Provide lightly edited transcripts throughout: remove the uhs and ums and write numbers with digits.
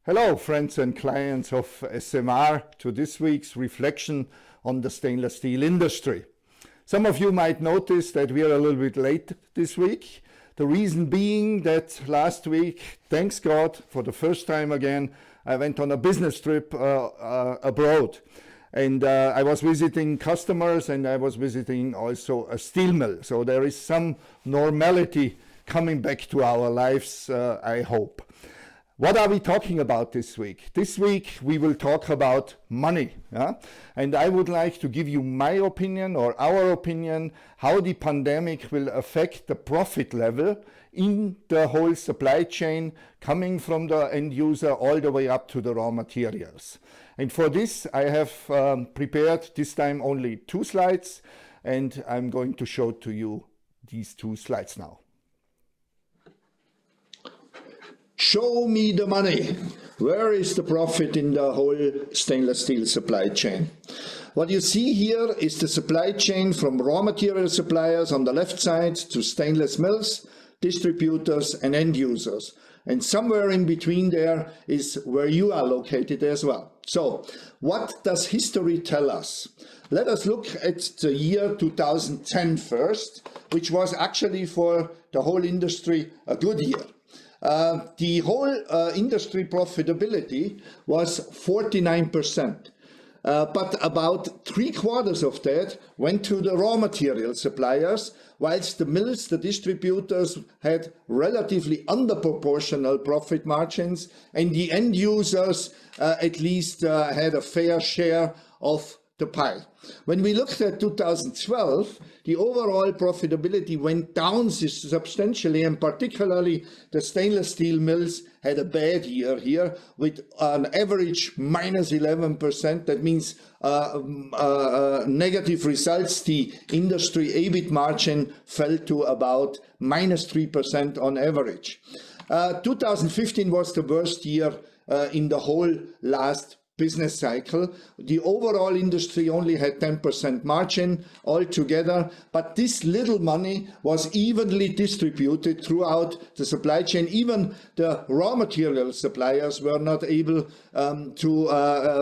Hello, friends and clients of SMR, to this week's reflection on the stainless steel industry. Some of you might notice that we are a little bit late this week. The reason being that last week, thanks God, for the first time again, I went on a business trip abroad. And I was visiting customers and I was visiting also a steel mill. So there is some normality coming back to our lives, I hope. What are we talking about this week? This week we will talk about money. And I would like to give you my opinion or our opinion how the pandemic will affect the profit level in the whole supply chain, coming from the end user all the way up to the raw materials. And for this I have prepared this time only 2 slides, and I'm going to show to you these 2 slides now. Show me the money. Where is the profit in the whole stainless steel supply chain? What you see here is the supply chain from raw material suppliers on the left side to stainless mills, distributors and end users. And somewhere in between there is where you are located as well. So what does history tell us? Let us look at the year 2010 first, which was actually for the whole industry a good year. The whole industry profitability was 49%, but about 3/4 of that went to the raw material suppliers, whilst the mills, the distributors had relatively underproportional profit margins, and the end users at least had a fair share of the pie. When we looked at 2012, the overall profitability went down substantially, and particularly the stainless steel mills had a bad year here with an average minus 11%. That means negative results. The industry EBIT margin fell to about minus 3% on average. 2015 was the worst year in the whole last business cycle. The overall industry only had 10% margin altogether, but this little money was evenly distributed throughout the supply chain. Even the raw material suppliers were not able to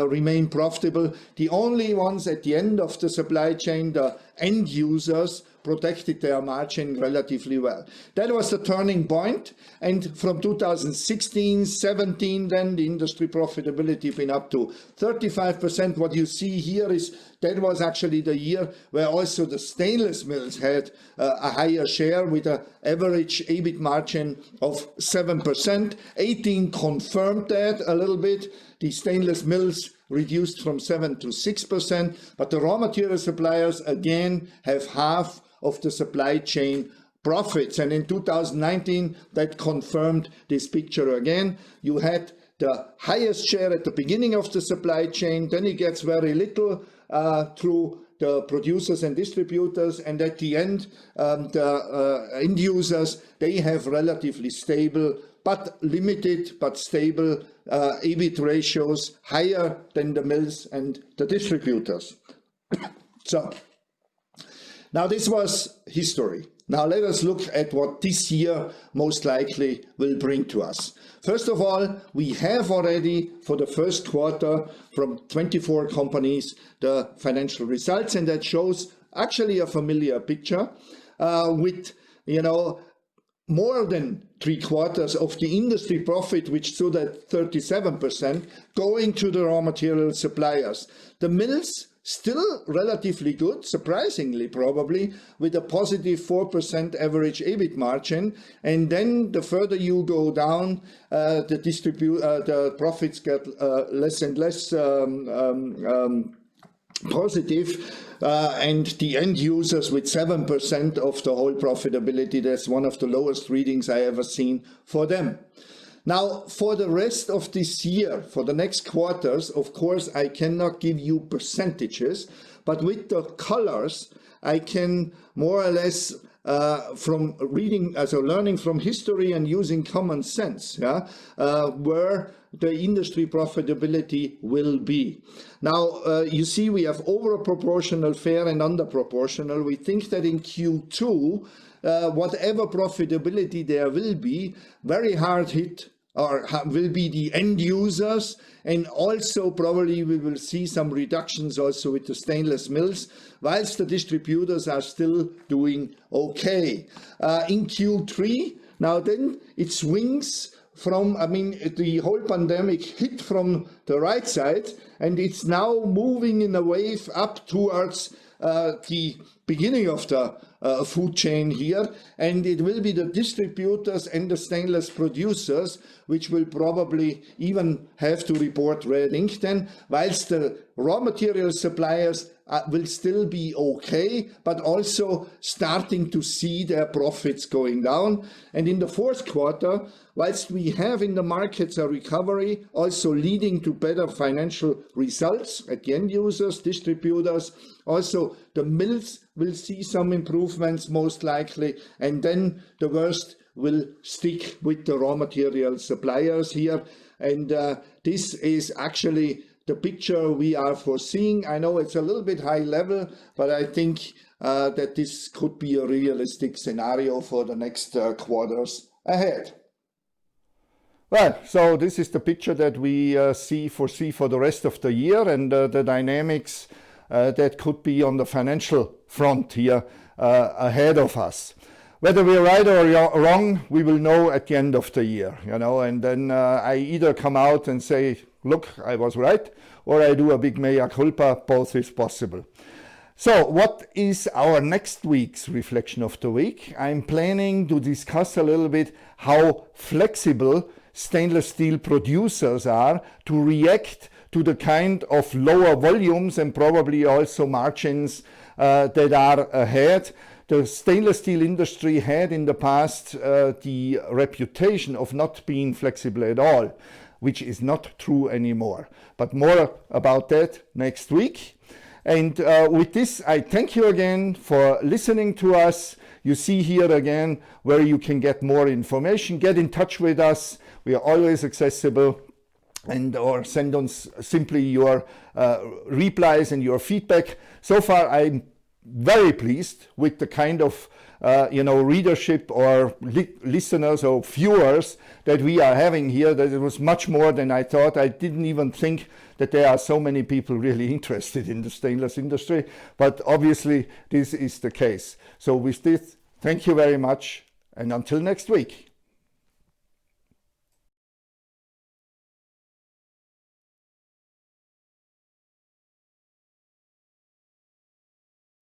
remain profitable. The only ones at the end of the supply chain, the end users, protected their margin relatively well. That was the turning point, and from 2016-17 then the industry profitability went up to 35%. What you see here is that was actually the year where also the stainless mills had a higher share with an average EBIT margin of 7%. 18 confirmed that a little bit. The stainless mills reduced from 7 to 6%, but the raw material suppliers again have half of the supply chain profits. And in 2019, that confirmed this picture again. You had the highest share at the beginning of the supply chain, then it gets very little through the producers and distributors, and at the end, the end users, they have relatively stable, but limited, but stable EBIT ratios, higher than the mills and the distributors. So, now this was history. Now let us look at what this year most likely will bring to us. First of all, we have already for the first quarter from 24 companies the financial results, and that shows actually a familiar picture with, you know, more than 3/4 of the industry profit, which stood at 37%, going to the raw material suppliers. The mills still relatively good, surprisingly probably, with a positive 4% average EBIT margin. And then the further you go down, the profits get less and less positive, and the end users with 7% of the whole profitability. That's one of the lowest readings I ever seen for them. Now, for the rest of this year, for the next quarters, of course, I cannot give you percentages, but with the colors, I can more or less, from reading, learning from history and using common sense, where the industry profitability will be. Now, you see we have over-proportional, fair and under-proportional. We think that in Q2, whatever profitability there will be, very hard hit will be the end users, and also probably we will see some reductions also with the stainless mills, whilst the distributors are still doing okay. In Q3, now then it swings from, I mean, the whole pandemic hit from the right side, and it's now moving in a wave up towards the beginning of the food chain here, and it will be the distributors and the stainless producers which will probably even have to report red ink then, whilst the raw material suppliers will still be okay, but also starting to see their profits going down. And in the fourth quarter, whilst we have in the markets a recovery, also leading to better financial results at the end users, distributors, also the mills will see some improvements most likely, and then the worst will stick with the raw material suppliers here. And this is actually the picture we are foreseeing. I know it's a little bit high level, but I think that this could be a realistic scenario for the next quarters ahead. Well, so this is the picture that we foresee for the rest of the year, and the dynamics that could be on the financial front here ahead of us. Whether we're right or wrong, we will know at the end of the year, you know, and then I either come out and say, look, I was right, or I do a big mea culpa. Both is possible. So what is our next week's reflection of the week? I'm planning to discuss a little bit how flexible stainless steel producers are to react to the kind of lower volumes and probably also margins that are ahead. The stainless steel industry had in the past the reputation of not being flexible at all, which is not true anymore. But more about that next week. And with this, I thank you again for listening to us. You see here again where you can get more information. Get in touch with us. We are always accessible, and or send us simply your replies and your feedback. So far, I'm very pleased with the kind of readership or listeners or viewers that we are having here. That it was much more than I thought. I didn't even think that there are so many people really interested in the stainless industry, but obviously this is the case. So with this, thank you very much, and until next week.